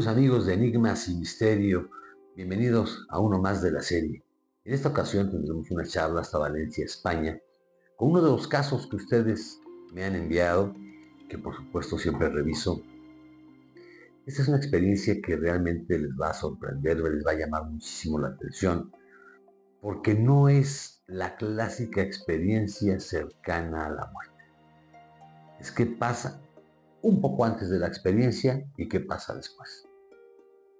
Queridos amigos de Enigmas y Misterio, bienvenidos a uno más de la serie. En esta ocasión tendremos una charla hasta Valencia, España, con uno de los casos que ustedes me han enviado, que por supuesto siempre reviso. Esta es una experiencia que realmente les va a sorprender, les va a llamar muchísimo la atención, porque no es la clásica experiencia cercana a la muerte. Es qué pasa un poco antes de la experiencia y qué pasa después.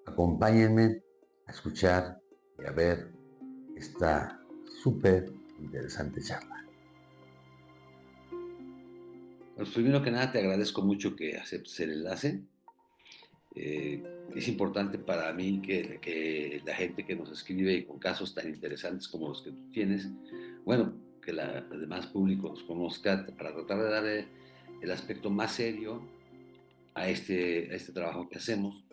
Acompáñenme a escuchar y a ver esta súper interesante charla. Pues primero que nada te agradezco mucho que aceptes el enlace. Eh, es importante para mí que la gente que nos escribe con casos tan interesantes como los que tú tienes, bueno, que el demás público nos conozca para tratar de darle el aspecto más serio a este trabajo que hacemos,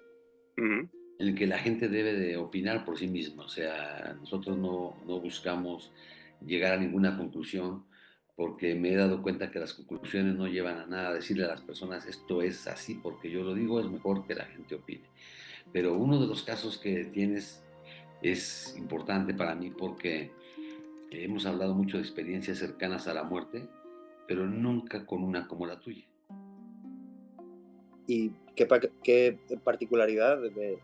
Ujú. en el que la gente debe de opinar por sí misma. O sea, nosotros no buscamos llegar a ninguna conclusión porque me he dado cuenta que las conclusiones no llevan a nada. Decirle a las personas esto es así porque yo lo digo es mejor que la gente opine. Pero uno de los casos que tienes es importante para mí porque hemos hablado mucho de experiencias cercanas a la muerte, pero nunca con una como la tuya. ¿Y qué particularidad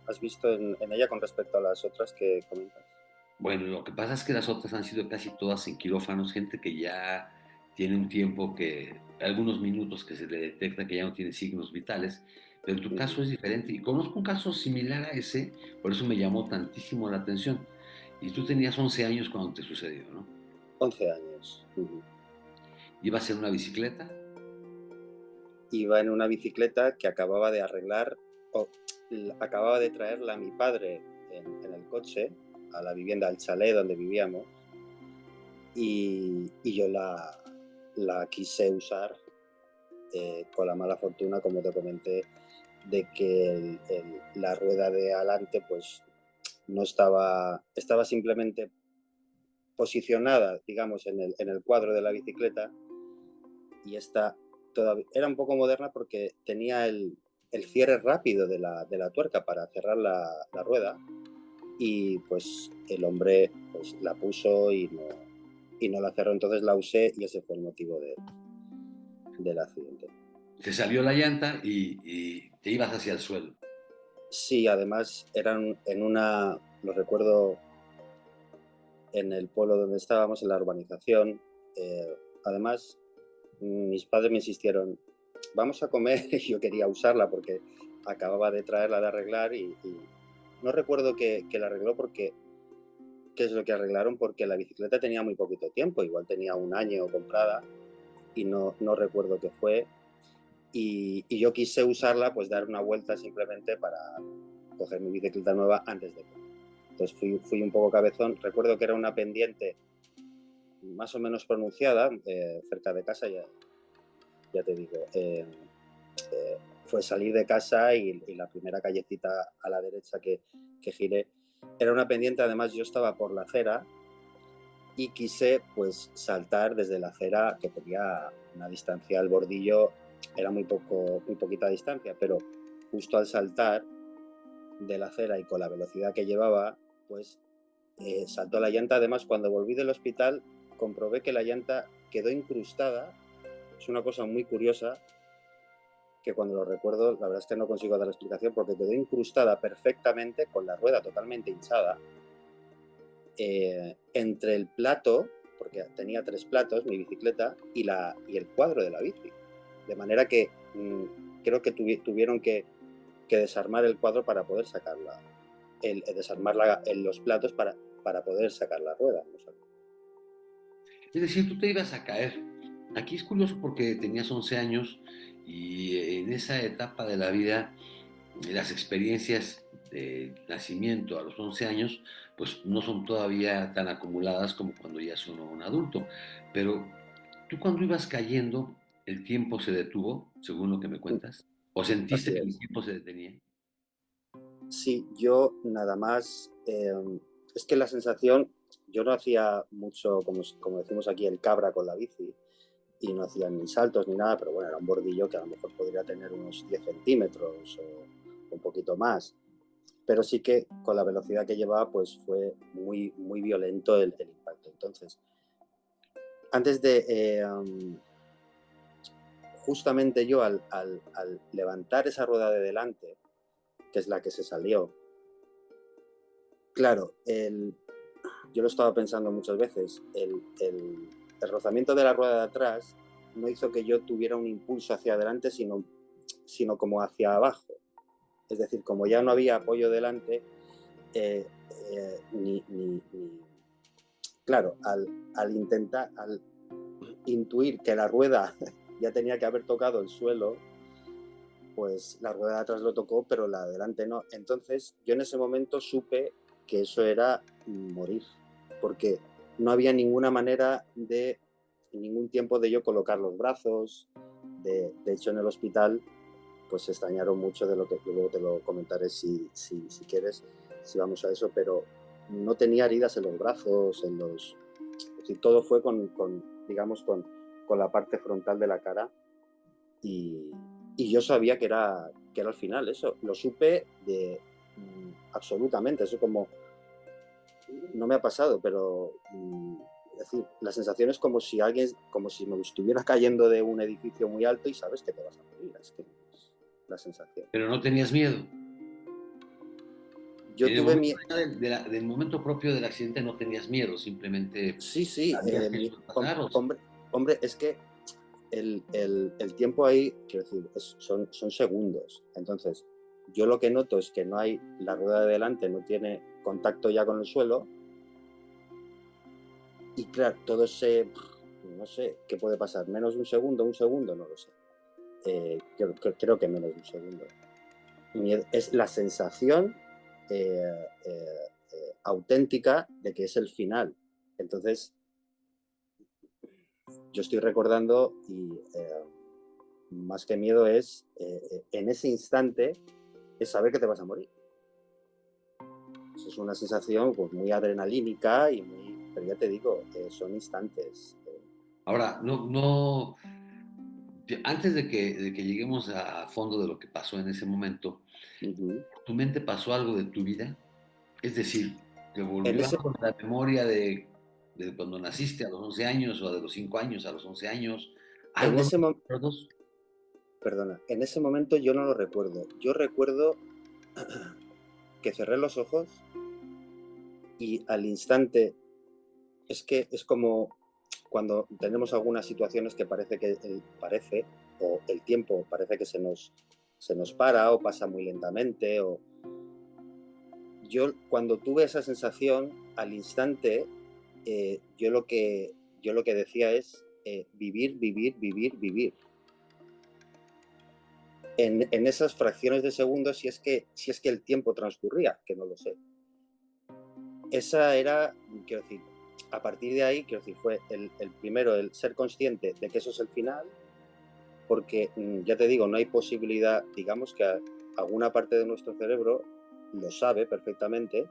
has visto en ella con respecto a las otras que comentas? Bueno, lo que pasa es que las otras han sido casi todas en quirófanos, gente que ya tiene un tiempo algunos minutos que se le detecta que ya no tiene signos vitales, pero en tu caso Ujú. es diferente y conozco un caso similar a ese, por eso me llamó tantísimo la atención. Y tú tenías 11 años cuando te sucedió, ¿no? 11 años. Ujú. Ibas en una bicicleta. Iba en una bicicleta que acababa de arreglar, o acababa de traerla a mi padre en el coche, a la vivienda, al chalet donde vivíamos, y yo la quise usar con la mala fortuna, como te comenté, de que la rueda de adelante pues no estaba simplemente posicionada, digamos, en el cuadro de la bicicleta, y esta todavía era un poco moderna porque tenía el cierre rápido de la tuerca para cerrar la rueda, y pues el hombre pues la puso y no la cerró, entonces la usé y ese fue el motivo del accidente. Se salió la llanta y te ibas hacia el suelo. Sí, además eran lo recuerdo, en el pueblo donde estábamos, en la urbanización. Además, mis padres me insistieron, vamos a comer, y yo quería usarla porque acababa de traerla de arreglar, y no recuerdo que la arregló porque, qué es lo que arreglaron, porque la bicicleta tenía muy poquito tiempo, igual tenía un año comprada, y no recuerdo qué fue, y yo quise usarla, pues dar una vuelta simplemente para coger mi bicicleta nueva antes de comer. Entonces fui un poco cabezón, recuerdo que era una pendiente más o menos pronunciada, cerca de casa, ya te digo. Fue salir de casa, y la primera callecita a la derecha que giré era una pendiente. Además, yo estaba por la acera y quise pues saltar desde la acera, que tenía una distancia al bordillo, era muy poquita distancia, pero justo al saltar de la acera y con la velocidad que llevaba, pues saltó la llanta. Además, cuando volví del hospital, comprobé que la llanta quedó incrustada. Es una cosa muy curiosa, que cuando lo recuerdo, la verdad es que no consigo dar explicación, porque quedó incrustada perfectamente con la rueda totalmente hinchada, entre el plato, porque tenía tres platos, mi bicicleta, y el cuadro de la bici. De manera que creo que tuvieron que desarmar el cuadro para poder sacarla, desarmar los platos para poder sacar la rueda. No sé. Es decir, tú te ibas a caer. Aquí es curioso porque tenías 11 años y en esa etapa de la vida las experiencias de nacimiento a los 11 años, pues no son todavía tan acumuladas como cuando ya es uno un adulto. Pero tú cuando ibas cayendo, ¿el tiempo se detuvo, según lo que me cuentas? ¿O sentiste Así que el es. tiempo se detenía? Sí, yo nada más, es que la sensación, yo no hacía mucho, como decimos aquí, el cabra con la bici, y no hacía ni saltos ni nada, pero bueno, era un bordillo que a lo mejor podría tener unos 10 centímetros, un poquito más, pero sí que con la velocidad que llevaba, pues fue muy, muy violento el impacto. Entonces, antes de, justamente yo al levantar esa rueda de delante, que es la que se salió, claro, yo lo estaba pensando muchas veces, el rozamiento de la rueda de atrás no hizo que yo tuviera un impulso hacia adelante, sino como hacia abajo. Es decir, como ya no había apoyo delante, claro, al intuir que la rueda ya tenía que haber tocado el suelo, pues la rueda de atrás lo tocó, pero la de adelante no. Entonces yo en ese momento supe que eso era morir, porque no había ninguna manera de, en ningún tiempo, de yo colocar los brazos. De hecho, en el hospital pues se extrañaron mucho de lo que luego te lo comentaré si quieres, si vamos a eso, pero no tenía heridas en los brazos, es decir, todo fue digamos, con la parte frontal de la cara, y yo sabía que era al final eso, lo supe absolutamente, eso como, no me ha pasado, pero es decir, la sensación es como si me estuviera cayendo de un edificio muy alto y sabes que te vas a morir, es que es la sensación. Pero no tenías miedo. Yo tuve miedo. Del momento propio del accidente no tenías miedo, simplemente Sí, sabías que eso iba a pasar. hombre, es que el tiempo ahí, quiero decir, son segundos. Entonces, yo lo que noto es que no hay, la rueda de delante no tiene contacto ya con el suelo. Y claro, todo no sé, ¿qué puede pasar? ¿Menos de un segundo? No lo sé. Creo que menos de un segundo. Es la sensación auténtica de que es el final. Entonces, yo estoy recordando y más que miedo es, en ese instante, es saber que te vas a morir. Eso es una sensación pues, muy adrenalínica y muy, pero ya te digo, son instantes. Ahora, antes de que lleguemos a fondo de lo que pasó en ese momento, ¿tu mente pasó algo de tu vida? Es decir, ¿te volvió algo en la memoria de cuando naciste a los 11 años o de los 5 años a los 11 años? ¿Algo Perdona, en ese momento yo no lo recuerdo. Yo recuerdo que cerré los ojos y al instante, es que es como cuando tenemos algunas situaciones que parece o el tiempo parece que se nos para o pasa muy lentamente. Yo cuando tuve esa sensación, al instante, yo lo que decía es vivir, vivir, vivir, vivir. En esas fracciones de segundos, si es que el tiempo transcurría, que no lo sé. Esa era, quiero decir, a partir de ahí, quiero decir, fue el primero, el ser consciente de que eso es el final, porque ya te digo, no hay posibilidad, digamos que alguna parte de nuestro cerebro lo sabe perfectamente,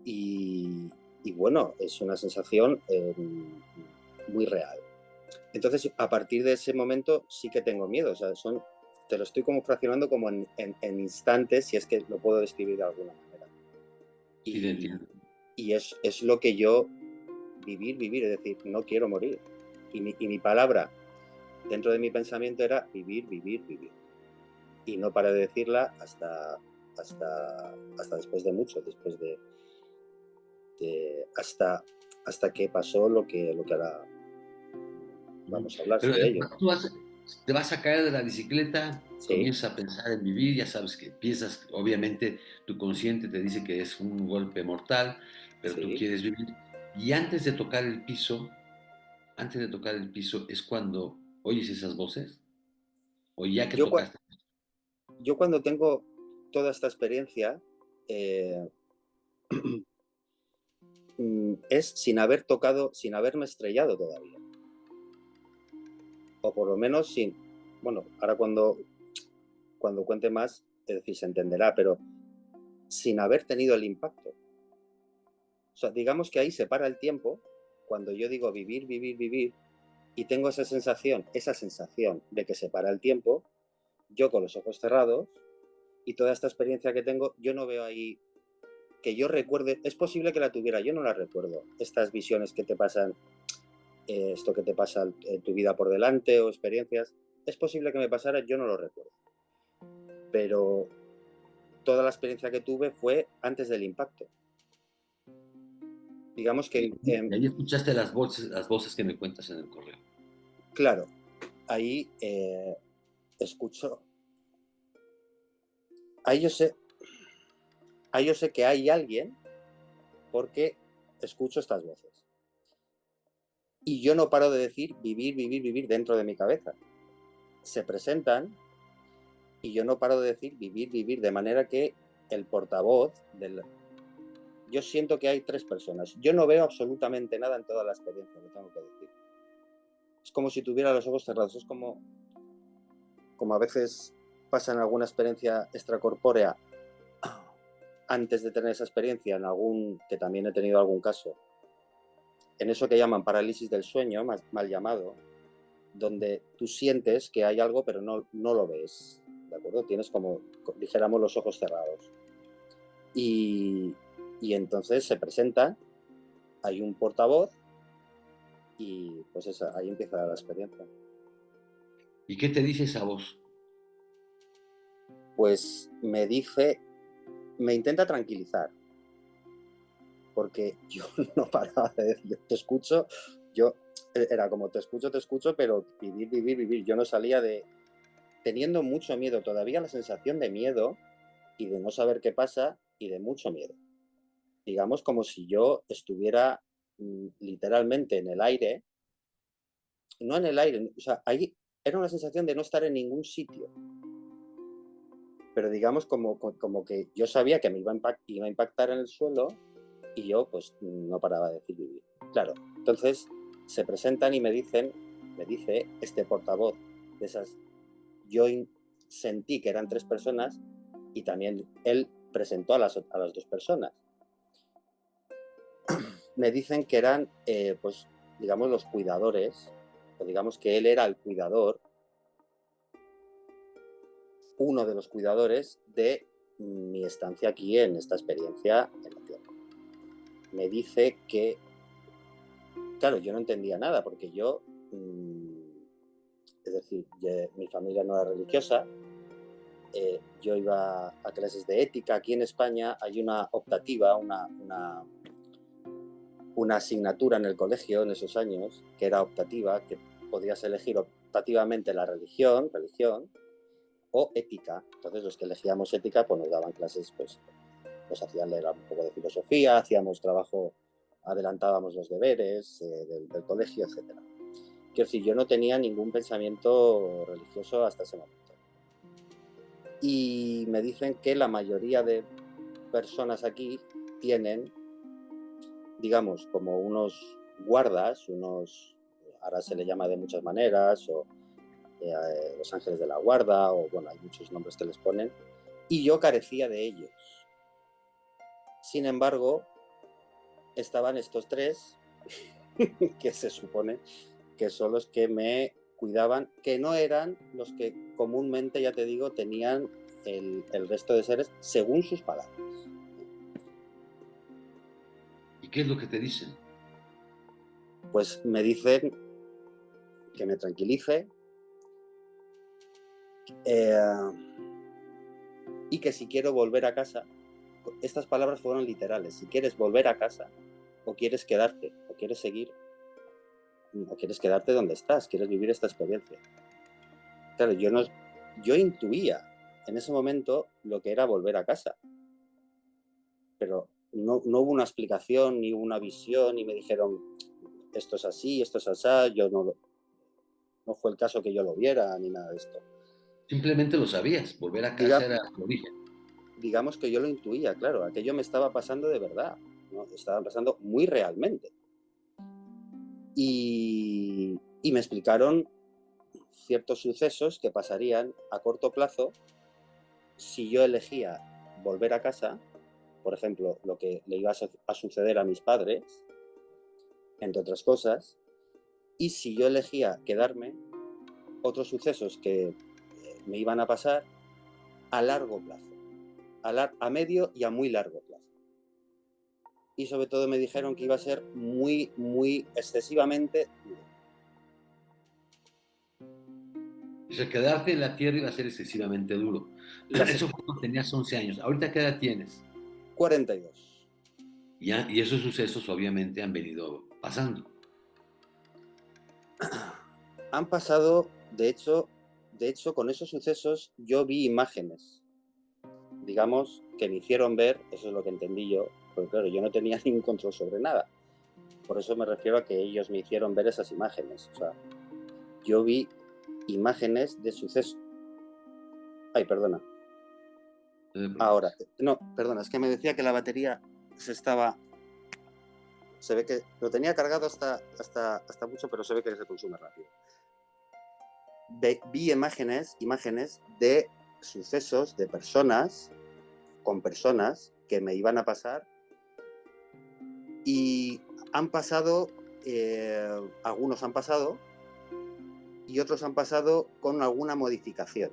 y bueno, es una sensación muy real. Entonces, a partir de ese momento sí que tengo miedo, o sea, te lo estoy como fraccionando como en instantes, si es que lo puedo describir de alguna manera. Y es lo que yo vivir, es decir, no quiero morir. Y mi palabra dentro de mi pensamiento era vivir, vivir, vivir. Y no paré de decirla hasta después de mucho, después de hasta que pasó lo que ahora vamos a hablar sobre ello. Tú te vas a caer de la bicicleta, sí. Comienzas a pensar en vivir, ya sabes que piensas, obviamente tu consciente te dice que es un golpe mortal, pero tú quieres vivir. Y antes de tocar el piso, es cuando oyes esas voces, o ya que tocaste. Yo cuando tengo toda esta experiencia, es sin haberme estrellado todavía. O por lo menos bueno, ahora cuando cuente más, es decir, se entenderá, pero sin haber tenido el impacto. O sea, digamos que ahí se para el tiempo, cuando yo digo vivir, vivir, vivir, y tengo esa sensación de que se para el tiempo, yo con los ojos cerrados y toda esta experiencia que tengo, yo no veo ahí que yo recuerde. Es posible que la tuviera, yo no la recuerdo. Estas visiones que te pasan, esto que te pasa en tu vida por delante o experiencias, es posible que me pasara, yo no lo recuerdo. Pero toda la experiencia que tuve fue antes del impacto. Digamos que... Y ahí escuchaste las voces que me cuentas en el correo. Claro, ahí escucho... Ahí yo sé que hay alguien porque escucho estas voces. Y yo no paro de decir vivir, vivir, vivir dentro de mi cabeza. Se presentan y yo no paro de decir vivir, vivir, de manera que el portavoz yo siento que hay 3 personas. Yo no veo absolutamente nada en toda la experiencia, lo tengo que decir. Es como si tuviera los ojos cerrados. Es como a veces pasa en alguna experiencia extracorpórea antes de tener esa experiencia, que también he tenido algún caso, en eso que llaman parálisis del sueño, mal llamado, donde tú sientes que hay algo pero no lo ves, ¿de acuerdo? Tienes como, dijéramos, los ojos cerrados. Y entonces se presenta, hay un portavoz y pues ahí empieza la experiencia. ¿Y qué te dice esa voz? Pues me intenta tranquilizar, porque yo no paraba de decir, te escucho, era como te escucho, pero vivir, vivir, vivir. Yo no salía teniendo mucho miedo, todavía la sensación de miedo y de no saber qué pasa y de mucho miedo. Digamos como si yo estuviera literalmente en el aire, no en el aire, o sea, ahí era una sensación de no estar en ningún sitio. Pero digamos como que yo sabía que me iba a impactar en el suelo y yo pues no paraba de decir vivir. Claro, entonces se presentan y me dice este portavoz de esas, yo sentí que eran 3 personas y también él presentó a las 2 personas. Me dicen que eran, pues digamos, los cuidadores, o digamos que él era el cuidador, uno de los cuidadores de mi estancia aquí en esta experiencia en la Tierra. Me dice que, claro, yo no entendía nada, porque yo, es decir, mi familia no era religiosa, yo iba a clases de ética. Aquí en España hay una optativa, una asignatura en el colegio en esos años, que era optativa, que podías elegir optativamente la religión o ética. Entonces los que elegíamos ética pues nos daban clases, pues nos hacían leer un poco de filosofía, hacíamos trabajo, adelantábamos los deberes del colegio, etc. Quiero decir, yo no tenía ningún pensamiento religioso hasta ese momento. Y me dicen que la mayoría de personas aquí tienen, digamos, como unos guardas, ahora se le llama de muchas maneras, o los ángeles de la guarda, o bueno, hay muchos nombres que les ponen, y yo carecía de ellos. Sin embargo, estaban estos 3 que se supone que son los que me cuidaban, que no eran los que comúnmente, ya te digo, tenían el resto de seres, según sus palabras. ¿Y qué es lo que te dicen? Pues me dicen que me tranquilice, y que si quiero volver a casa, estas palabras fueron literales, si quieres volver a casa, o quieres quedarte, o quieres seguir, o quieres quedarte donde estás, quieres vivir esta experiencia. Claro, yo intuía en ese momento lo que era volver a casa, pero no hubo una explicación, ni una visión, ni me dijeron esto es así, esto es así. No fue el caso que yo lo viera, ni nada de esto. Simplemente lo sabías, volver a casa era tu origen. Digamos que yo lo intuía, claro, aquello me estaba pasando de verdad, ¿no? Estaba pasando muy realmente. Y me explicaron ciertos sucesos que pasarían a corto plazo si yo elegía volver a casa, por ejemplo, lo que le iba a suceder a mis padres, entre otras cosas, y si yo elegía quedarme, otros sucesos que me iban a pasar a largo plazo, a medio y a muy largo plazo. Y sobre todo me dijeron que iba a ser muy, muy excesivamente duro. O sea, quedarte en la Tierra iba a ser excesivamente duro. Eso fue cuando tenías 11 años. ¿Ahorita qué edad tienes? 42. Y esos sucesos obviamente han venido pasando. Han pasado, de hecho, con esos sucesos yo vi imágenes, digamos, que me hicieron ver, eso es lo que entendí yo, porque claro, yo no tenía ningún control sobre nada. Por eso me refiero a que ellos me hicieron ver esas imágenes. O sea, yo vi imágenes de sucesos. Ay, perdona. Ahora, no, perdona, es que me decía que la batería se ve que lo tenía cargado hasta mucho, pero se ve que se consume rápido. Vi imágenes de sucesos de personas, con personas que me iban a pasar, y han pasado, algunos han pasado y otros han pasado con alguna modificación.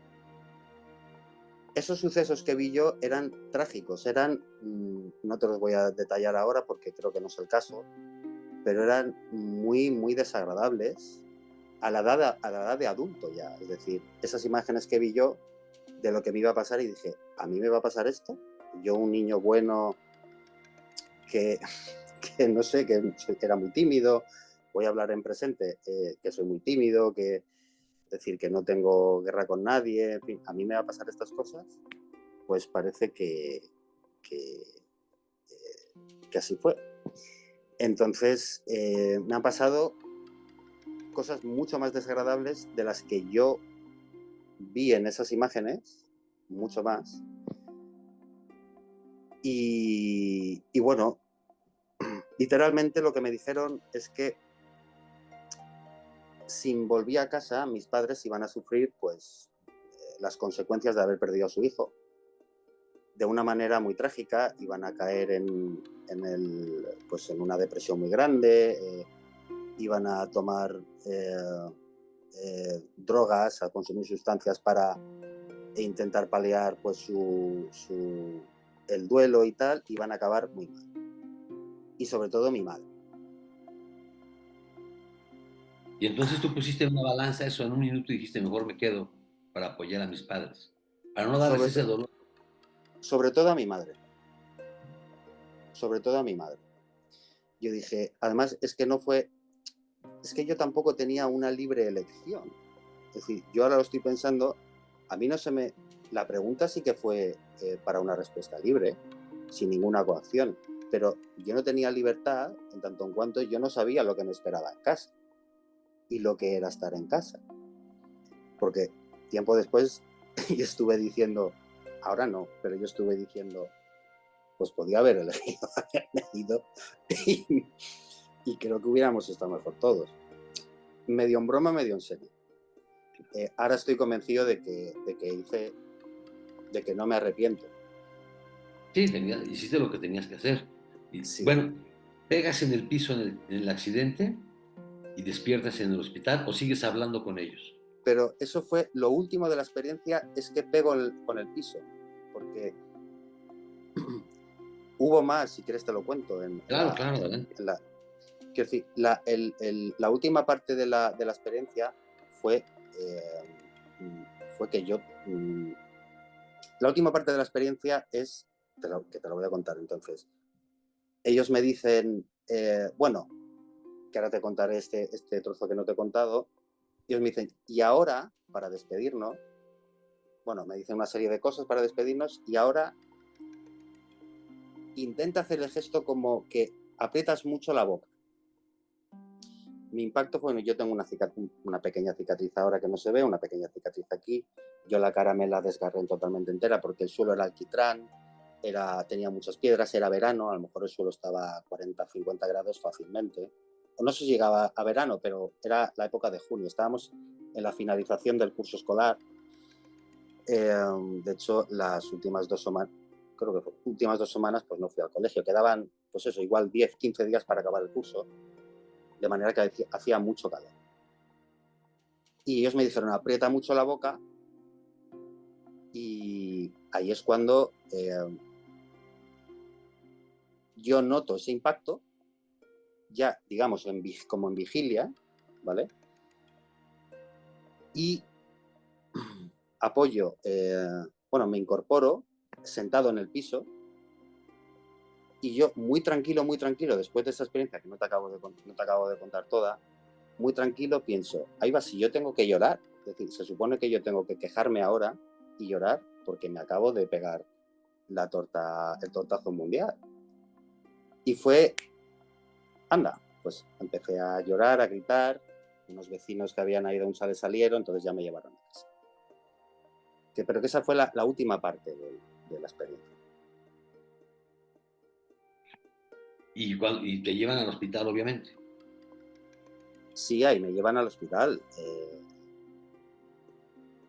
Esos sucesos que vi yo eran trágicos, no te los voy a detallar ahora porque creo que no es el caso, pero eran muy, muy desagradables a la edad de adulto ya. Es decir, esas imágenes que vi yo de lo que me iba a pasar y dije, ¿a mí me va a pasar esto? Yo, un niño bueno que no sé, que era muy tímido, voy a hablar en presente, que soy muy tímido, es decir, que no tengo guerra con nadie, en fin, ¿a mí me va a pasar estas cosas? Pues parece que así fue. Entonces, me han pasado cosas mucho más desagradables de las que yo vi en esas imágenes, mucho más. Y bueno, literalmente lo que me dijeron es que si volvía a casa, mis padres iban a sufrir pues las consecuencias de haber perdido a su hijo. De una manera muy trágica, iban a caer en una depresión muy grande, iban a tomar drogas, a consumir sustancias para intentar paliar pues el duelo y tal, y van a acabar muy mal. Y sobre todo mi madre. Y entonces tú pusiste en una balanza eso en un minuto y dijiste, mejor me quedo para apoyar a mis padres, para no darles ese dolor. Sobre todo a mi madre. Sobre todo a mi madre. Yo dije, además es que yo tampoco tenía una libre elección. Es decir, yo ahora lo estoy pensando, a mí la pregunta sí que fue para una respuesta libre, sin ninguna coacción, pero yo no tenía libertad en tanto en cuanto yo no sabía lo que me esperaba en casa y lo que era estar en casa. Porque tiempo después yo estuve diciendo, ahora no, pero yo estuve diciendo, pues podía haber elegido haberme ido y creo que hubiéramos estado mejor todos. Medio en broma, medio en serio. Ahora estoy convencido de que no me arrepiento. Sí, hiciste lo que tenías que hacer. Y, sí. Bueno, pegas en el piso en el accidente y despiertas en el hospital o sigues hablando con ellos. Pero eso fue lo último de la experiencia, es que pego con el piso, porque hubo más, si quieres te lo cuento. Claro, adelante. Quiero decir, la última parte de la experiencia fue que yo... la última parte de la experiencia es, que te lo voy a contar entonces. Ellos me dicen, bueno, que ahora te contaré este trozo que no te he contado. Ellos me dicen, y ahora, para despedirnos, bueno, me dicen una serie de cosas para despedirnos, y ahora intenta hacer el gesto como que aprietas mucho la boca. Mi impacto fue, bueno, yo tengo una pequeña cicatriz ahora que no se ve, una pequeña cicatriz aquí. Yo la cara me la desgarré totalmente entera porque el suelo era alquitrán, tenía muchas piedras, era verano, a lo mejor el suelo estaba a 40, 50 grados fácilmente. O no sé si llegaba a verano, pero era la época de junio. Estábamos en la finalización del curso escolar. De hecho, las últimas 2 semanas, creo que últimas 2 semanas, pues no fui al colegio. Quedaban, pues eso, igual 10, 15 días para acabar el curso. De manera que hacía mucho calor. Y ellos me dijeron, aprieta mucho la boca Y ahí es cuando yo noto ese impacto, ya digamos como en vigilia, ¿vale? Y apoyo, bueno, me incorporo sentado en el piso y yo muy tranquilo, después de esa experiencia que no te acabo de contar toda, muy tranquilo pienso, ahí va, si yo tengo que llorar, es decir, se supone que yo tengo que quejarme ahora y llorar porque me acabo de pegar el tortazo mundial. Y fue, anda, pues empecé a llorar, a gritar, unos vecinos que habían ido a un sale salieron, entonces ya me llevaron a casa. Pero que esa fue la última parte de la experiencia. Y te llevan al hospital, obviamente. Sí, ahí me llevan al hospital.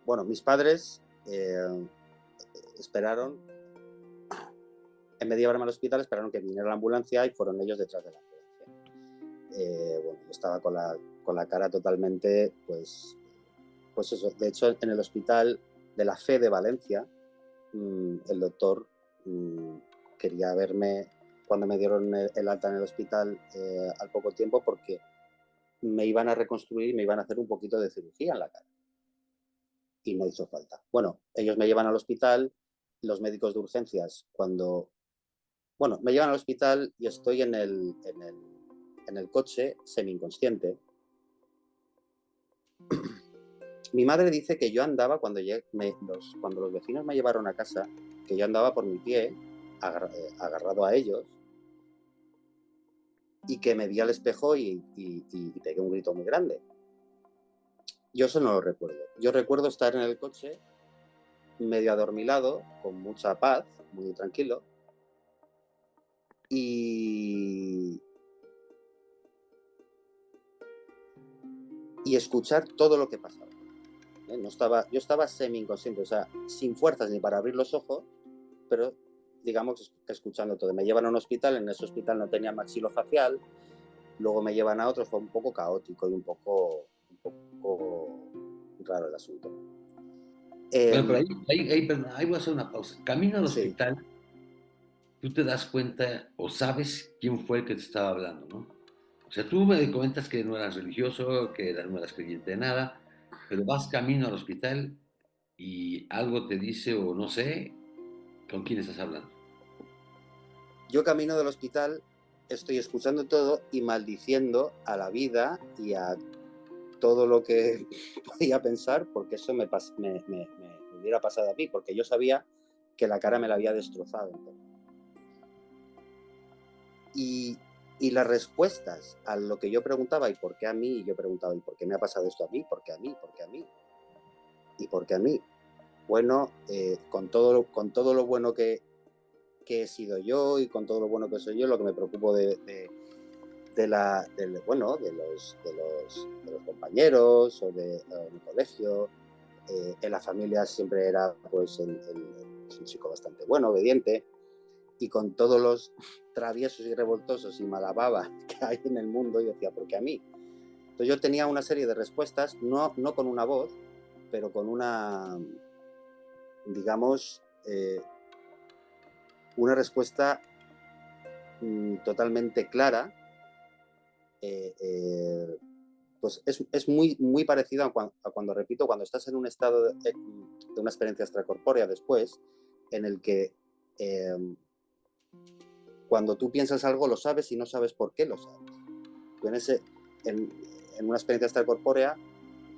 Bueno, mis padres esperaron, en vez de llevarme al hospital, esperaron que viniera la ambulancia y fueron ellos detrás de la ambulancia. Bueno, yo estaba con la cara totalmente, pues eso. De hecho, en el hospital de la Fe de Valencia, el doctor quería verme cuando me dieron el alta en el hospital al poco tiempo, porque me iban a reconstruir y me iban a hacer un poquito de cirugía en la cara. Y no hizo falta. Bueno, ellos me llevan al hospital, los médicos de urgencias, bueno, me llevan al hospital y estoy en el coche semi-inconsciente. Mi madre dice que yo andaba, cuando los vecinos me llevaron a casa, que yo andaba por mi pie, agarrado a ellos, y que me vi al espejo y pegué un grito muy grande. Yo eso no lo recuerdo. Yo recuerdo estar en el coche, medio adormilado, con mucha paz, muy tranquilo, y escuchar todo lo que pasaba. Yo estaba semi-inconsciente, o sea, sin fuerzas ni para abrir los ojos, pero digamos escuchando todo. Me llevan a un hospital, en ese hospital no tenía maxilofacial, luego me llevan a otro, fue un poco caótico y un poco raro el asunto. Bueno, pero ahí voy a hacer una pausa. Camino al Sí. hospital, tú te das cuenta o sabes quién fue el que te estaba hablando, ¿no? O sea, tú me comentas que no eras religioso, que no eras creyente de nada, pero vas camino al hospital y algo te dice, o no sé, con quién estás hablando. Yo camino del hospital, estoy escuchando todo y maldiciendo a la vida y a todo lo que podía pensar, porque eso me hubiera pasado a mí, porque yo sabía que la cara me la había destrozado. Y las respuestas a lo que yo preguntaba, ¿y por qué a mí? Y yo preguntaba, ¿y por qué me ha pasado esto a mí? ¿Por qué a mí? ¿Por qué a mí? ¿Y por qué a mí? Bueno, con todo lo bueno que he sido yo y con todo lo bueno que soy yo, lo que me preocupo de los compañeros o de mi colegio. En la familia siempre era pues un chico bastante bueno, obediente, y con todos los traviesos y revoltosos y malababa que hay en el mundo, yo decía, ¿por qué a mí? Entonces yo tenía una serie de respuestas, no con una voz, pero con una, digamos, una respuesta totalmente clara. Pues es muy parecido a cuando, repito, cuando estás en un estado de una experiencia extracorpórea después, en el que cuando tú piensas algo lo sabes y no sabes por qué lo sabes. Tú en una experiencia extracorpórea,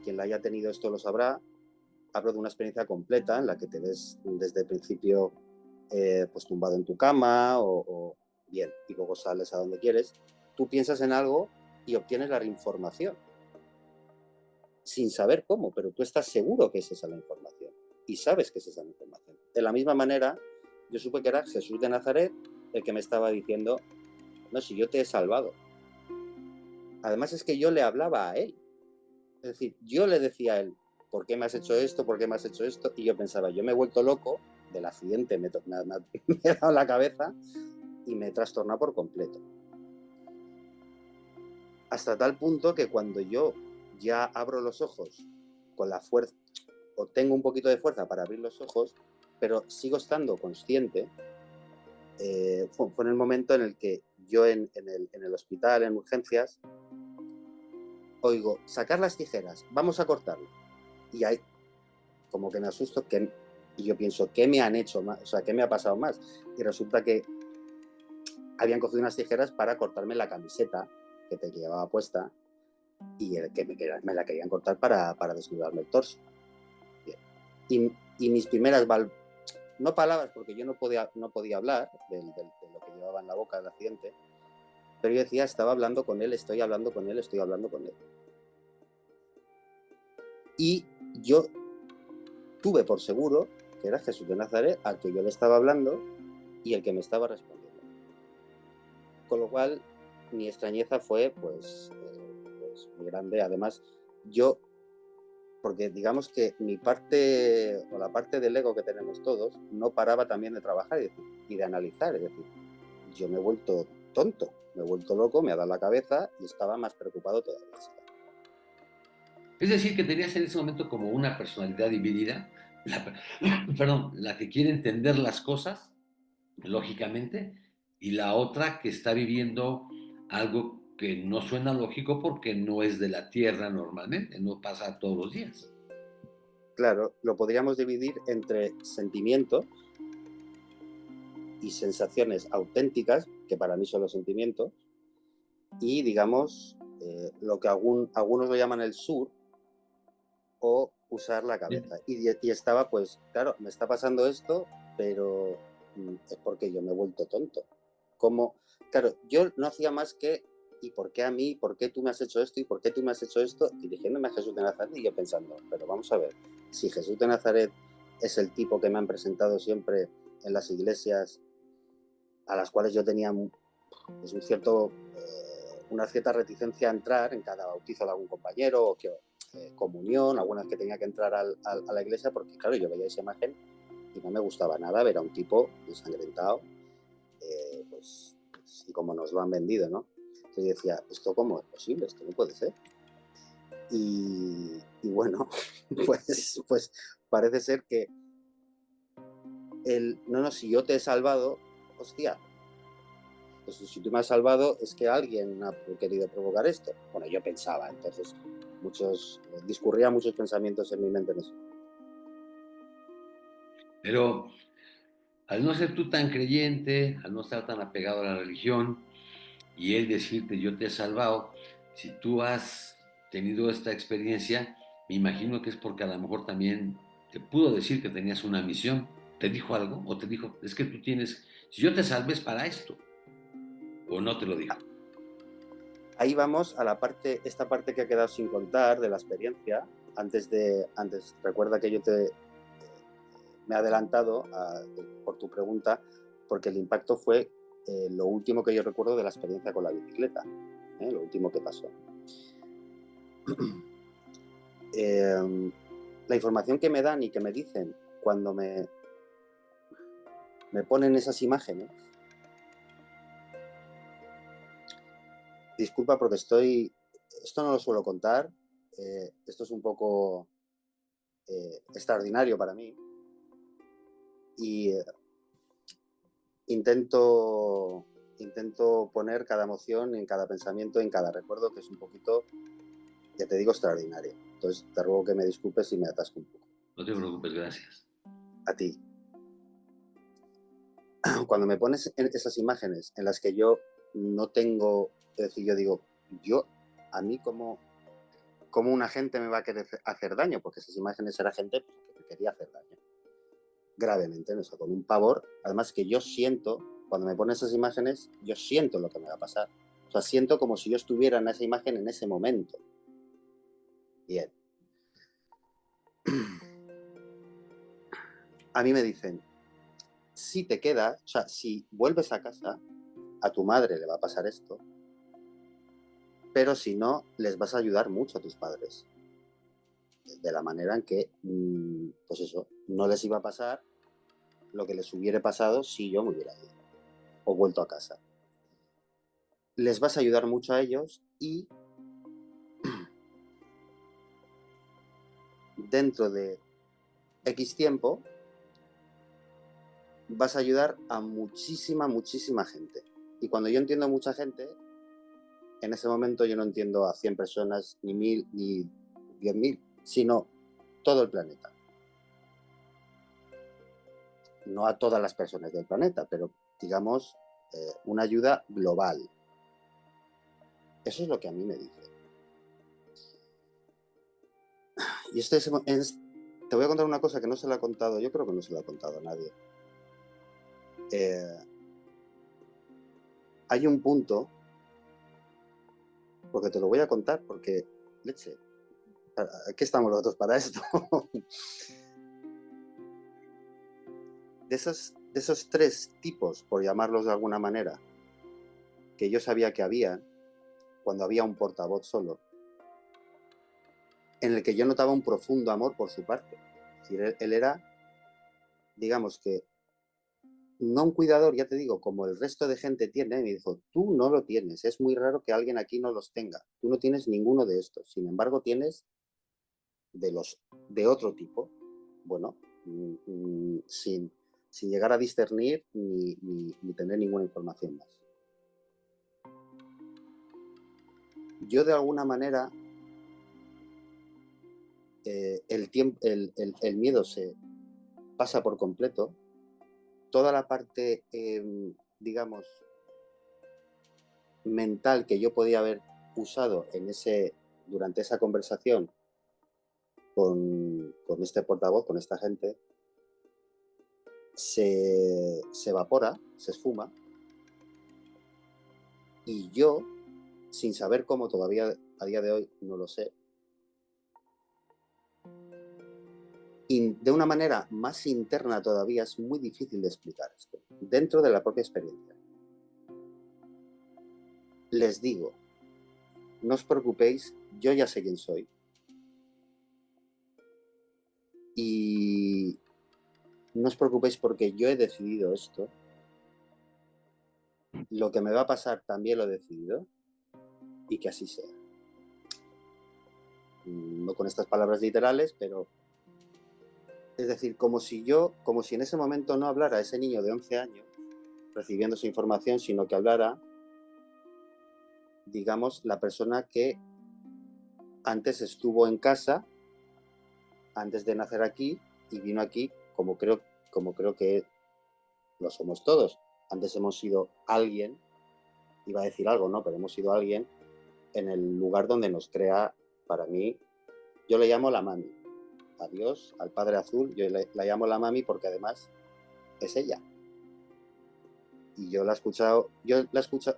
quien la haya tenido esto lo sabrá, hablo de una experiencia completa en la que te ves desde el principio pues tumbado en tu cama o bien, y luego sales a donde quieres. Tú piensas en algo y obtienes la información sin saber cómo, pero tú estás seguro que es esa la información y sabes que es esa la información. De la misma manera, yo supe que era Jesús de Nazaret el que me estaba diciendo, no, si yo te he salvado. Además es que yo le hablaba a él. Es decir, yo le decía a él, ¿por qué me has hecho esto? ¿Por qué me has hecho esto? Y yo pensaba, yo me he vuelto loco del accidente, me he dado la cabeza y me he trastornado por completo. Hasta tal punto que cuando yo ya abro los ojos con la fuerza, o tengo un poquito de fuerza para abrir los ojos, pero sigo estando consciente. Fue en el momento en el que yo en el hospital, en urgencias, oigo, sacar las tijeras, vamos a cortarlo. Y ahí como que me asusto, y yo pienso, ¿qué me han hecho más? O sea, ¿qué me ha pasado más? Y resulta que habían cogido unas tijeras para cortarme la camiseta que te llevaba puesta y que me la querían cortar para desnudarme el torso. Y mis primeras no palabras, porque yo no podía hablar de lo que llevaba en la boca del accidente, pero yo decía, estaba hablando con él, estoy hablando con él, estoy hablando con él. Y yo tuve por seguro que era Jesús de Nazaret al que yo le estaba hablando y el que me estaba respondiendo. Con lo cual, mi extrañeza fue pues muy grande. Además, porque digamos que mi parte, o la parte del ego que tenemos todos, no paraba también de trabajar y de analizar. Es decir, yo me he vuelto tonto, me he vuelto loco, me ha dado la cabeza y estaba más preocupado todavía. Es decir, que tenías en ese momento como una personalidad dividida, la que quiere entender las cosas, lógicamente, y la otra que está viviendo algo que no suena lógico porque no es de la Tierra normalmente, no pasa todos los días. Claro, lo podríamos dividir entre sentimientos y sensaciones auténticas, que para mí son los sentimientos, y digamos lo que algunos lo llaman el sur, o usar la cabeza. Y estaba pues, claro, me está pasando esto, pero es porque yo me he vuelto tonto. Claro, yo no hacía más que, ¿y por qué a mí? ¿Por qué tú me has hecho esto? ¿Y por qué tú me has hecho esto? Dirigiéndome a Jesús de Nazaret y yo pensando, pero vamos a ver, si Jesús de Nazaret es el tipo que me han presentado siempre en las iglesias, a las cuales yo tenía pues, una cierta reticencia a entrar en cada bautizo de algún compañero, o comunión, algunas que tenía que entrar a la iglesia, porque claro, yo veía esa imagen y no me gustaba nada ver a un tipo ensangrentado, pues, y como nos lo han vendido, ¿no? Entonces yo decía, ¿esto cómo es posible? Esto no puede ser. Y bueno, pues parece ser que si yo te he salvado, hostia, pues si tú me has salvado es que alguien ha querido provocar esto. Bueno, yo pensaba, entonces discurría muchos pensamientos en mi mente en eso. Pero al no ser tú tan creyente, al no estar tan apegado a la religión, y él decirte yo te he salvado, si tú has tenido esta experiencia, me imagino que es porque a lo mejor también te pudo decir que tenías una misión. ¿Te dijo algo? ¿O te dijo, es que tú tienes, si yo te salves para esto? ¿O no te lo dijo? Ahí vamos a esta parte que ha quedado sin contar de la experiencia. Antes, recuerda que yo me he adelantado por tu pregunta, porque el impacto fue lo último que yo recuerdo de la experiencia con la bicicleta, lo último que pasó. La información que me dan y que me dicen cuando me ponen esas imágenes, disculpa porque esto no lo suelo contar, esto es un poco extraordinario para mí, y intento poner cada emoción en cada pensamiento, en cada recuerdo, que es un poquito, ya te digo, extraordinario. Entonces te ruego que me disculpes si me atasco un poco. No te preocupes, gracias. A ti. Cuando me pones esas imágenes en las que yo no tengo, es decir, yo digo, a mí como una gente me va a querer hacer daño, porque esas imágenes era gente que me quería hacer daño. Gravemente, ¿no? Con un pavor, además que yo siento, cuando me ponen esas imágenes, yo siento lo que me va a pasar. O sea, siento como si yo estuviera en esa imagen en ese momento. Bien. A mí me dicen, si te quedas, o sea, si vuelves a casa, a tu madre le va a pasar esto, pero si no, les vas a ayudar mucho a tus padres. De la manera en que, pues eso, no les iba a pasar lo que les hubiera pasado si yo me hubiera ido o vuelto a casa. Les vas a ayudar mucho a ellos y dentro de X tiempo vas a ayudar a muchísima gente. Y cuando yo entiendo a mucha gente, en ese momento yo no entiendo a 100 personas, ni 1000, ni 10.000, sino todo el planeta. No a todas las personas del planeta, pero digamos una ayuda global. Eso es lo que a mí me dice. Y te voy a contar una cosa que no se la ha contado, yo creo que no se la ha contado a nadie. Hay un punto, porque te lo voy a contar, porque, leche, aquí estamos los dos para esto. De esos 3 tipos, por llamarlos de alguna manera, que yo sabía que había, cuando había un portavoz solo, en el que yo notaba un profundo amor por su parte. Es decir, él era, digamos que, no un cuidador, ya te digo, como el resto de gente tiene, y me dijo, tú no lo tienes, es muy raro que alguien aquí no los tenga, tú no tienes ninguno de estos, sin embargo tienes de otro tipo, bueno, sin llegar a discernir ni tener ninguna información más. Yo de alguna manera el miedo se pasa por completo, toda la parte, digamos, mental que yo podía haber usado durante esa conversación con este portavoz, con esta gente, se evapora, se esfuma, y yo, sin saber cómo, todavía a día de hoy no lo sé, y de una manera más interna todavía, es muy difícil de explicar esto, dentro de la propia experiencia. Les digo, no os preocupéis, yo ya sé quién soy, y no os preocupéis porque yo he decidido esto, lo que me va a pasar también lo he decidido, y que así sea. No con estas palabras literales, pero es decir, como si en ese momento no hablara ese niño de 11 años recibiendo esa información, sino que hablara, digamos, la persona que antes estuvo en casa, antes de nacer aquí, y vino aquí como creo que lo somos todos. Antes hemos sido alguien, iba a decir algo, ¿no? Pero hemos sido alguien en el lugar donde nos crea, para mí, yo le llamo la mami. A Dios, al Padre Azul, yo la llamo la mami porque además es ella. Y yo he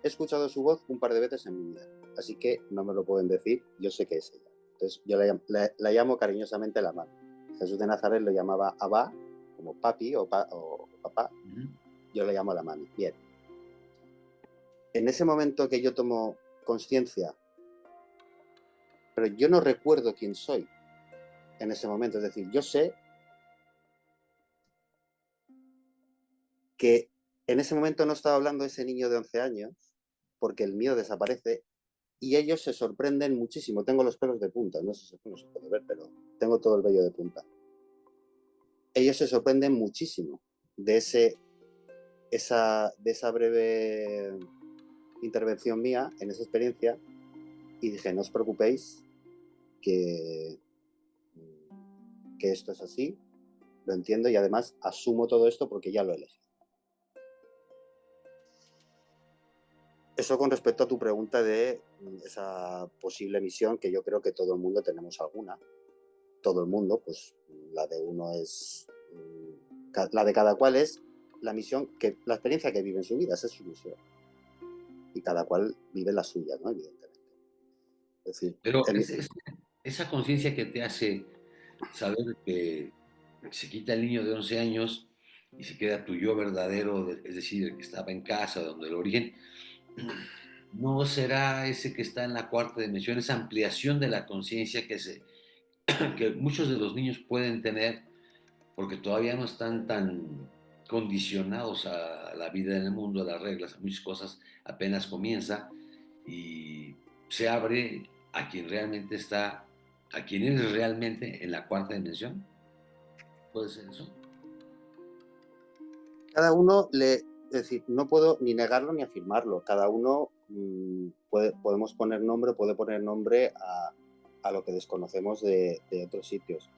escuchado su voz un par de veces en mi vida. Así que no me lo pueden decir, yo sé que es ella. Entonces yo la llamo cariñosamente la mami. Jesús de Nazaret lo llamaba Abba, como papi o papá. Yo le llamo la mami. Bien. En ese momento que yo tomo conciencia, pero yo no recuerdo quién soy en ese momento. Es decir, yo sé que en ese momento no estaba hablando ese niño de 11 años, porque el miedo desaparece, y ellos se sorprenden muchísimo. Tengo los pelos de punta, no sé si no se puede ver, pero tengo todo el vello de punta. Ellos se sorprenden muchísimo de esa breve intervención mía en esa experiencia, y dije, no os preocupéis, que esto es así, lo entiendo, y además asumo todo esto porque ya lo he elegido. Eso con respecto a tu pregunta de esa posible misión, que yo creo que todo el mundo tenemos alguna. Todo el mundo, pues la de uno es... La de cada cual es la misión, la experiencia que vive en su vida, esa es su misión. Y cada cual vive la suya, ¿no? Evidentemente. Es decir, Pero esa conciencia que te hace saber que se quita el niño de 11 años y se queda tu yo verdadero, es decir, el que estaba en casa, donde el origen, ¿no será ese que está en la cuarta dimensión, esa ampliación de la conciencia que muchos de los niños pueden tener porque todavía no están tan condicionados a la vida en el mundo, a las reglas, a muchas cosas, apenas comienza y se abre a quien realmente está, a quien es realmente en la cuarta dimensión? ¿Puede ser eso? Cada uno es decir, no puedo ni negarlo ni afirmarlo. Cada uno podemos poner nombre, puede poner nombre a lo que desconocemos de otros sitios.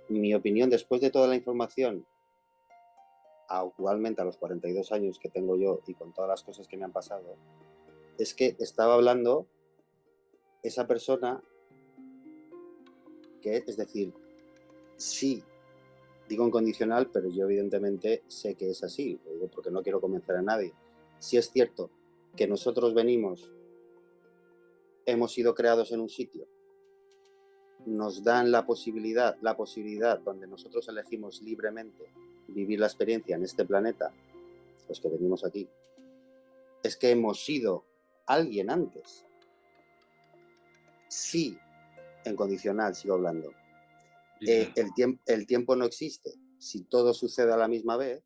Mi opinión, después de toda la información, actualmente a los 42 años que tengo yo y con todas las cosas que me han pasado, es que estaba hablando esa persona que, es decir, sí, digo en condicional, pero yo evidentemente sé que es así, lo digo porque no quiero convencer a nadie. Si es cierto que nosotros hemos sido creados en un sitio, nos dan la posibilidad donde nosotros elegimos libremente vivir la experiencia en este planeta, los que venimos aquí, es que hemos sido alguien antes. Sí, en condicional, sigo hablando. Sí, claro. El tiempo no existe. Si todo sucede a la misma vez,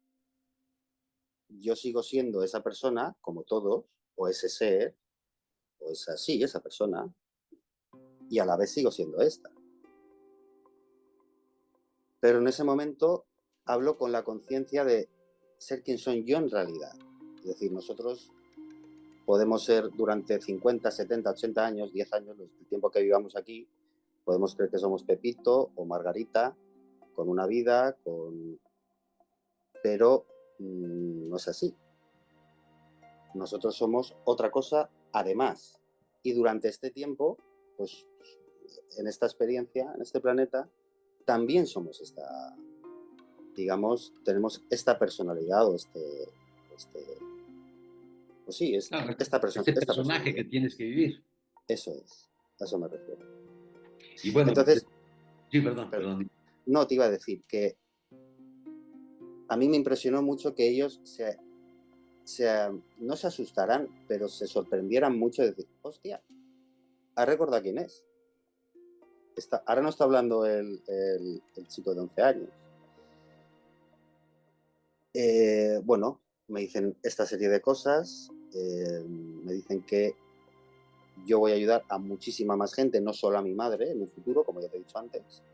yo sigo siendo esa persona, como todos, o ese ser, o esa persona, y a la vez sigo siendo esta. Pero en ese momento hablo con la conciencia de ser quien soy yo en realidad. Es decir, nosotros podemos ser durante 50, 70, 80 años, 10 años, el tiempo que vivamos aquí, podemos creer que somos Pepito o Margarita, con una vida, pero no es así. Nosotros somos otra cosa además. Y durante este tiempo, pues en esta experiencia, en este planeta, también somos digamos, tenemos esta personalidad o pues sí, Claro, esta este personaje que personalidad. tienes que vivir. Eso es, a eso me refiero. Y bueno, Entonces, sí, perdón. no te iba a decir que a mí me impresionó mucho que ellos no se asustaran, pero se sorprendieran mucho de decir, hostia, ¿has recordado quién es? Ahora no está hablando el chico de 11 años. Bueno, me dicen esta serie de cosas, me dicen que yo voy a ayudar a muchísima más gente, no solo a mi madre en un futuro, como ya te he dicho antes.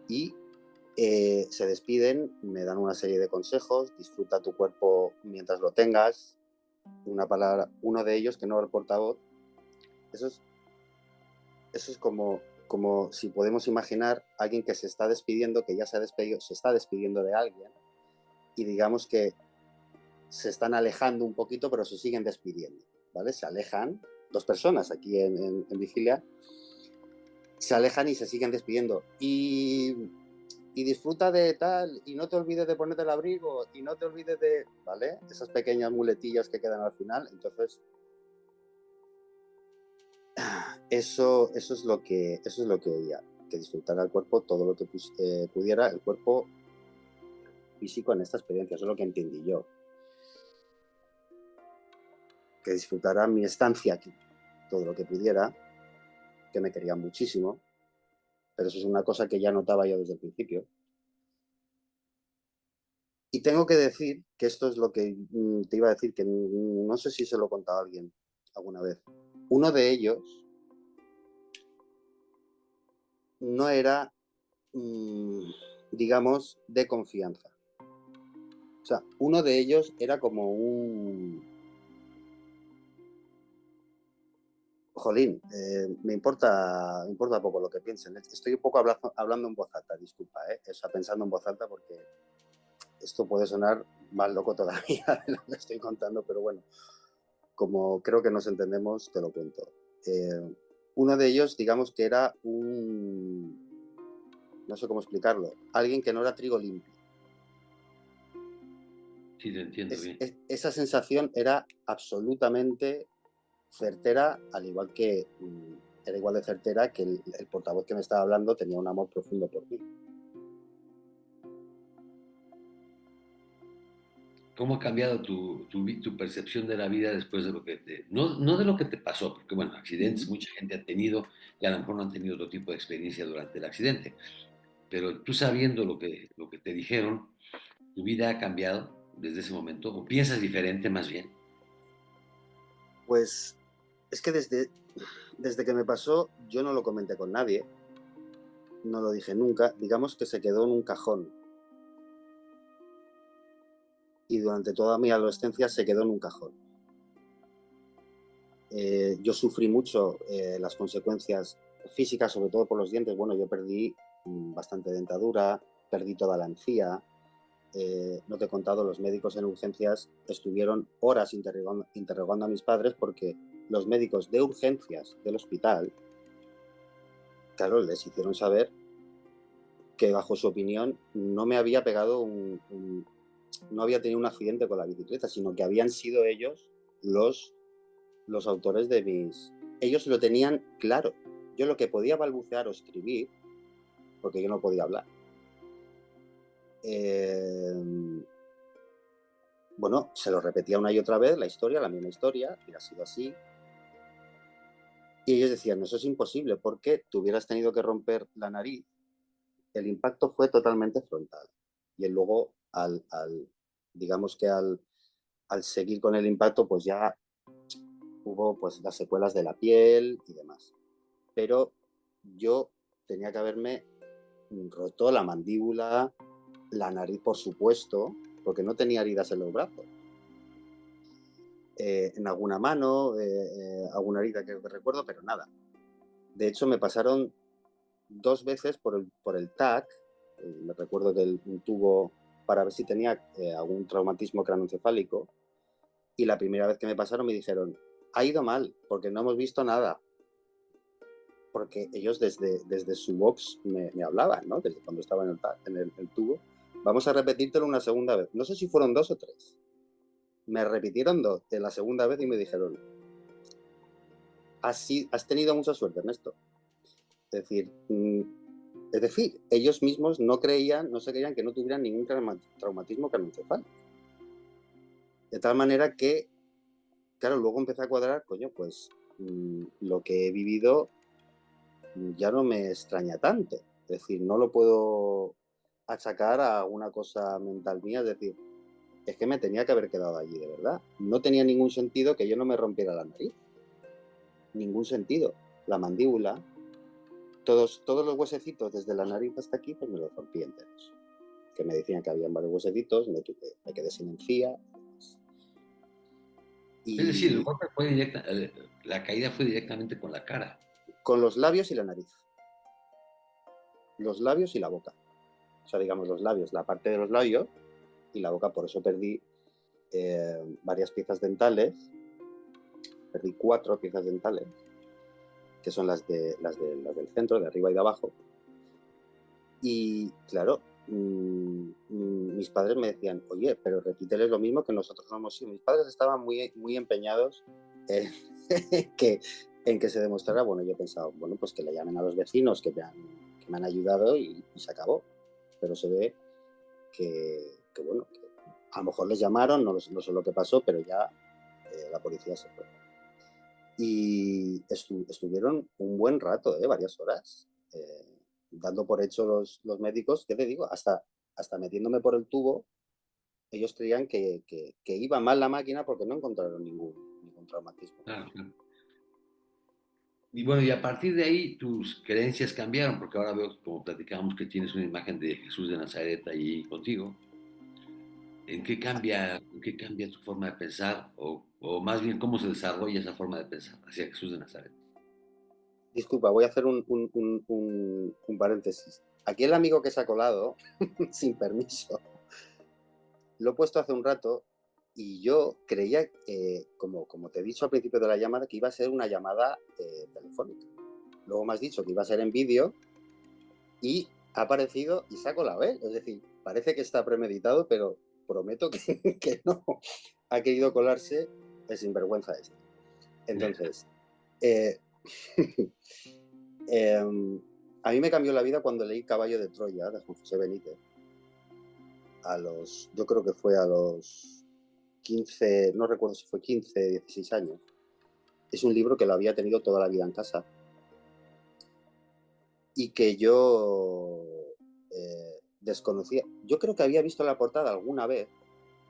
Y se despiden, me dan una serie de consejos, disfruta tu cuerpo mientras lo tengas, una palabra, uno de ellos, que no era el portavoz, eso es como si podemos imaginar a alguien que se está despidiendo, que ya se ha despedido, se está despidiendo de alguien, y digamos que se están alejando un poquito, pero se siguen despidiendo, ¿vale? Se alejan, dos personas aquí en Vigilia, se alejan y se siguen despidiendo. Y disfruta de tal, y no te olvides de ponerte el abrigo, y no te olvides de, ¿vale? Esas pequeñas muletillas que quedan al final. Entonces, eso es lo que oía, que disfrutara el cuerpo todo lo que pudiera, el cuerpo físico en esta experiencia. Eso es lo que entendí yo. Que disfrutara mi estancia aquí, todo lo que pudiera, que me querían muchísimo, pero eso es una cosa que ya notaba yo desde el principio. Y tengo que decir que esto es lo que te iba a decir, que no sé si se lo he contado a alguien alguna vez. Uno de ellos no era, digamos, de confianza. O sea, uno de ellos era como un... Jolín, me importa poco lo que piensen. Estoy un poco hablando en voz alta, disculpa, o sea, pensando en voz alta porque esto puede sonar más loco todavía de lo que estoy contando, pero bueno, como creo que nos entendemos, te lo cuento. Uno de ellos, digamos que era no sé cómo explicarlo, alguien que no era trigo limpio. Sí, te entiendo bien. Esa sensación era absolutamente certera, al igual que era igual de certera que el portavoz que me estaba hablando tenía un amor profundo por mí. ¿Cómo ha cambiado tu percepción de la vida después de lo que no de lo que te pasó, porque bueno, accidentes mucha gente ha tenido y a lo mejor no han tenido otro tipo de experiencia durante el accidente, pero tú sabiendo lo que te dijeron, ¿tu vida ha cambiado desde ese momento o piensas diferente más bien? Pues es que desde que me pasó yo no lo comenté con nadie, no lo dije nunca, digamos que se quedó en un cajón. Y durante toda mi adolescencia se quedó en un cajón. Yo sufrí mucho las consecuencias físicas, sobre todo por los dientes. Bueno, yo perdí bastante dentadura, perdí toda la encía. No te he contado, los médicos en urgencias estuvieron horas interrogando a mis padres porque los médicos de urgencias del hospital, claro, les hicieron saber que bajo su opinión no me había pegado no había tenido un accidente con la bicicleta, sino que habían sido ellos los autores de mis... Ellos lo tenían claro. Yo lo que podía balbucear o escribir, porque yo no podía hablar, bueno, se lo repetía una y otra vez la historia, la misma historia, y ha sido así. Y ellos decían, eso es imposible, porque tú hubieras tenido que romper la nariz. El impacto fue totalmente frontal. Y luego, digamos que al seguir con el impacto, pues ya hubo pues las secuelas de la piel y demás. Pero yo tenía que haberme roto la mandíbula, la nariz, por supuesto, porque no tenía heridas en los brazos. En alguna mano, alguna herida que recuerdo, pero nada. De hecho, me pasaron 2 veces por el TAC. Me recuerdo que un tubo para ver si tenía algún traumatismo craneoencefálico. Y la primera vez que me pasaron me dijeron, ha ido mal, porque no hemos visto nada. Porque ellos desde su box me hablaban, ¿no? Desde cuando estaba en el tubo. Vamos a repetírtelo una segunda vez. No sé si fueron 2 o 3. Me repitieron 2 de la segunda vez y me dijeron, has tenido mucha suerte, Ernesto. Es decir, ellos mismos no se creían que no tuvieran ningún traumatismo craneoencefálico. De tal manera que, claro, luego empecé a cuadrar, coño, pues lo que he vivido ya no me extraña tanto. Es decir, no lo puedo achacar a una cosa mental mía, es decir, es que me tenía que haber quedado allí, de verdad. No tenía ningún sentido que yo no me rompiera la nariz. Ningún sentido. La mandíbula, todos los huesecitos desde la nariz hasta aquí, pues me los rompí enteros. Que me decían que habían varios huesecitos, me quedé sin encía. Es decir, el Y golpe fue directa, la caída fue directamente con la cara. con los labios y la nariz. Los labios y la boca. O sea, digamos los labios, la parte de los labios y la boca. Por eso perdí varias piezas dentales. Perdí 4 piezas dentales, que son las del centro, de arriba y de abajo. Y claro, mis padres me decían, oye, pero repíteles lo mismo que nosotros no hemos sido. Mis padres estaban muy, muy empeñados en que se demostrara. Bueno, yo pensaba, bueno, pues que le llamen a los vecinos que me han ayudado y se acabó. Pero se ve que bueno, que a lo mejor les llamaron, no sé lo que pasó, pero ya la policía se fue. Y estuvieron un buen rato, varias horas, dando por hecho los médicos, ¿qué te digo? Hasta metiéndome por el tubo, ellos creían que iba mal la máquina porque no encontraron ningún traumatismo. Claro, claro. Y bueno, y a partir de ahí tus creencias cambiaron, porque ahora veo, como platicábamos, que tienes una imagen de Jesús de Nazaret ahí contigo. ¿En qué cambia tu forma de pensar? O más bien, ¿cómo se desarrolla esa forma de pensar hacia Jesús de Nazaret? Disculpa, voy a hacer un paréntesis. Aquí el amigo que se ha colado, sin permiso, lo he puesto hace un rato y yo creía, como te he dicho al principio de la llamada, que iba a ser una llamada telefónica. Luego me has dicho que iba a ser en vídeo y ha aparecido y se ha colado él. Es decir, parece que está premeditado, pero prometo que no. Ha querido colarse el sinvergüenza este. Entonces, a mí me cambió la vida cuando leí Caballo de Troya de Juan José Benítez. Yo creo que fue a los 15, no recuerdo si fue 15, 16 años. Es un libro que lo había tenido toda la vida en casa y que yo desconocía. Yo creo que había visto la portada alguna vez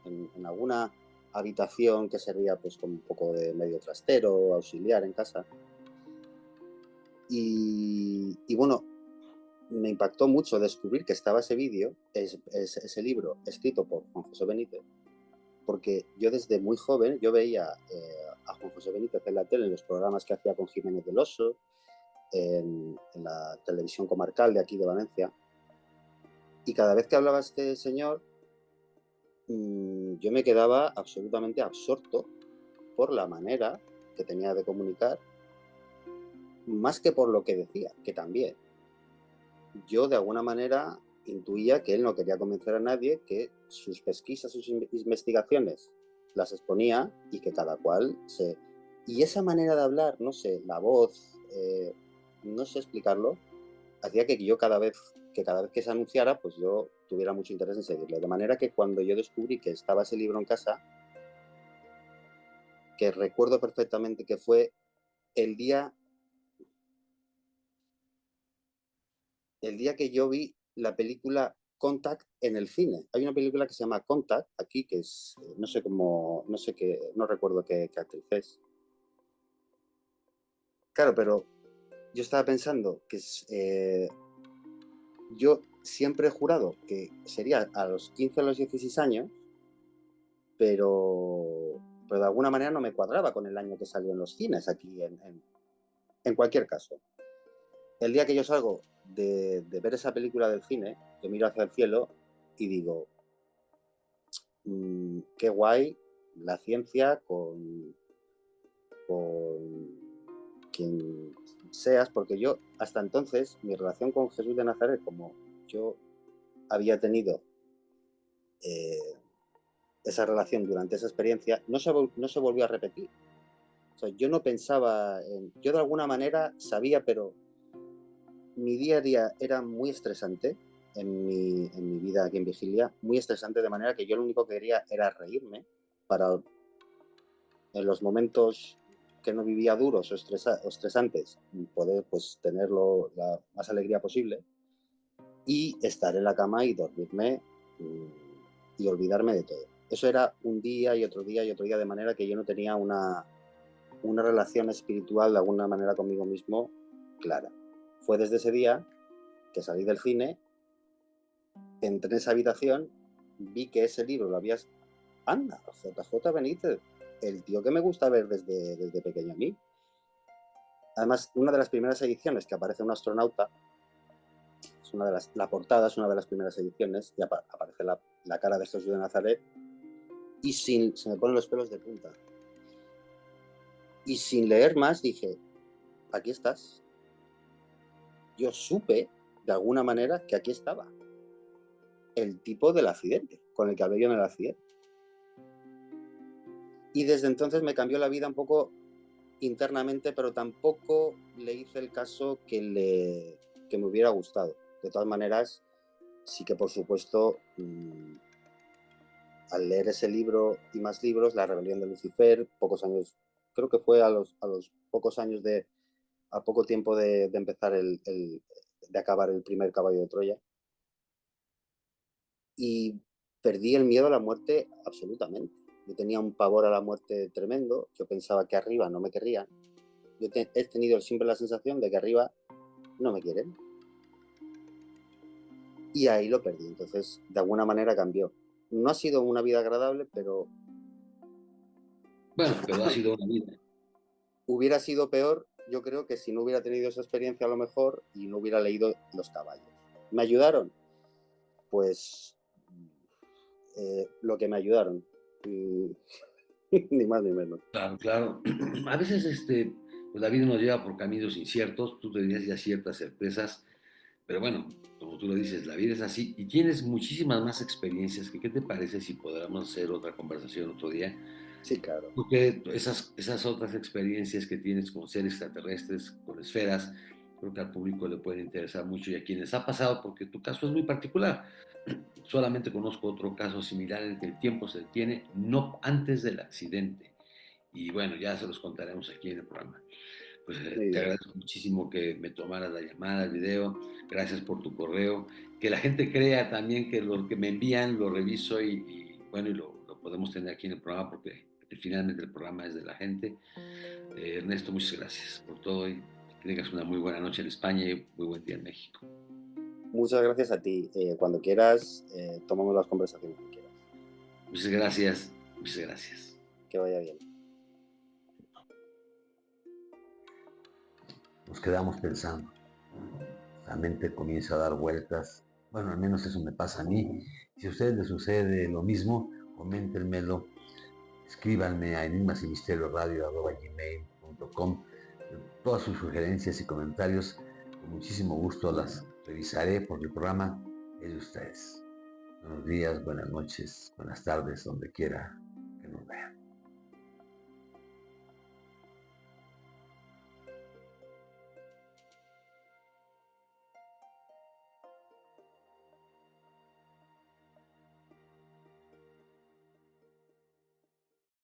en alguna habitación que servía pues con un poco de medio trastero, auxiliar en casa. Y bueno, me impactó mucho descubrir que estaba ese vídeo, ese libro escrito por Juan José Benítez, porque yo desde muy joven, yo veía a Juan José Benítez en la tele, en los programas que hacía con Jiménez del Oso, en la televisión comarcal de aquí de Valencia, y cada vez que hablaba este señor, yo me quedaba absolutamente absorto por la manera que tenía de comunicar, más que por lo que decía, que también. Yo de alguna manera intuía que él no quería convencer a nadie, que sus pesquisas, sus investigaciones las exponía y que cada cual se... Y esa manera de hablar, no sé, la voz, no sé explicarlo, hacía que yo cada vez que se anunciara, pues yo tuviera mucho interés en seguirle. De manera que cuando yo descubrí que estaba ese libro en casa, que recuerdo perfectamente que fue el día que yo vi la película Contact en el cine. Hay una película que se llama Contact aquí, que es, no sé cómo, no sé qué, no recuerdo qué actriz es. Claro, pero yo estaba pensando que yo siempre he jurado que sería a los 15 o los 16 años, pero de alguna manera no me cuadraba con el año que salió en los cines aquí en cualquier caso. El día que yo salgo de ver esa película del cine, yo miro hacia el cielo y digo, qué guay la ciencia con quien seas, porque yo hasta entonces mi relación con Jesús de Nazaret, como yo había tenido esa relación durante esa experiencia, no se volvió a repetir. O sea, yo no pensaba yo de alguna manera sabía, pero mi día a día era muy estresante en mi vida aquí en Vigilia, muy estresante, de manera que yo lo único que quería era reírme para en los momentos que no vivía duros o estresantes, poder pues tener la más alegría posible y estar en la cama y dormirme y olvidarme de todo. Eso era un día y otro día y otro día, de manera que yo no tenía una relación espiritual de alguna manera conmigo mismo clara. Fue desde ese día que salí del cine, entré en esa habitación, vi que ese libro lo habías... Anda, JJ Benítez, el tío que me gusta ver desde pequeño a mí. Además, una de las primeras ediciones que aparece un astronauta, es la portada es una de las primeras ediciones, y aparece la cara de Jesús de Nazaret, y se me ponen los pelos de punta. Y sin leer más dije, aquí estás. Yo supe, de alguna manera, que aquí estaba el tipo del accidente, con el que hablé yo en el accidente. Y desde entonces me cambió la vida un poco internamente, pero tampoco le hice el caso que me hubiera gustado. De todas maneras, sí que por supuesto, al leer ese libro y más libros, La rebelión de Lucifer, pocos años, creo que fue a los pocos años a poco tiempo de empezar de acabar el primer Caballo de Troya, y perdí el miedo a la muerte absolutamente. Yo tenía un pavor a la muerte tremendo, yo pensaba que arriba no me querrían. Yo he tenido siempre la sensación de que arriba no me quieren. Y ahí lo perdí, entonces de alguna manera cambió. No ha sido una vida agradable, pero... Bueno, pero ha sido una vida. Hubiera sido peor, yo creo, que si no hubiera tenido esa experiencia a lo mejor y no hubiera leído Los caballos. ¿Me ayudaron? Pues lo que me ayudaron. Ni más ni menos. Claro, claro. A veces pues la vida nos lleva por caminos inciertos, tú tenías ya ciertas certezas, pero bueno, como tú lo dices, la vida es así y tienes muchísimas más experiencias. ¿Qué te parece si podamos hacer otra conversación otro día? Sí, claro. Porque esas otras experiencias que tienes con seres extraterrestres, con esferas, creo que al público le pueden interesar mucho y a quienes ha pasado, porque tu caso es muy particular. Solamente conozco otro caso similar en el que el tiempo se detiene no antes del accidente. Y bueno, ya se los contaremos aquí en el programa. Pues Muy te bien. agradezco muchísimo que me tomaras la llamada, el video. Gracias por tu correo. Que la gente crea también que lo que me envían lo reviso y bueno, y lo podemos tener aquí en el programa porque finalmente el programa es de la gente. Ernesto, muchas gracias por todo y que tengas una muy buena noche en España y muy buen día en México. Muchas gracias a ti. Cuando quieras, tomamos las conversaciones que quieras. Muchas gracias, muchas gracias. Que vaya bien. Nos quedamos pensando. La mente comienza a dar vueltas. Bueno, al menos eso me pasa a mí. Si a ustedes les sucede lo mismo, coméntenmelo. Escríbanme a enigmasymisterioradio@gmail.com. Todas sus sugerencias y comentarios, con muchísimo gusto las revisaré porque el programa es de ustedes. Buenos días, buenas noches, buenas tardes, donde quiera que nos vean.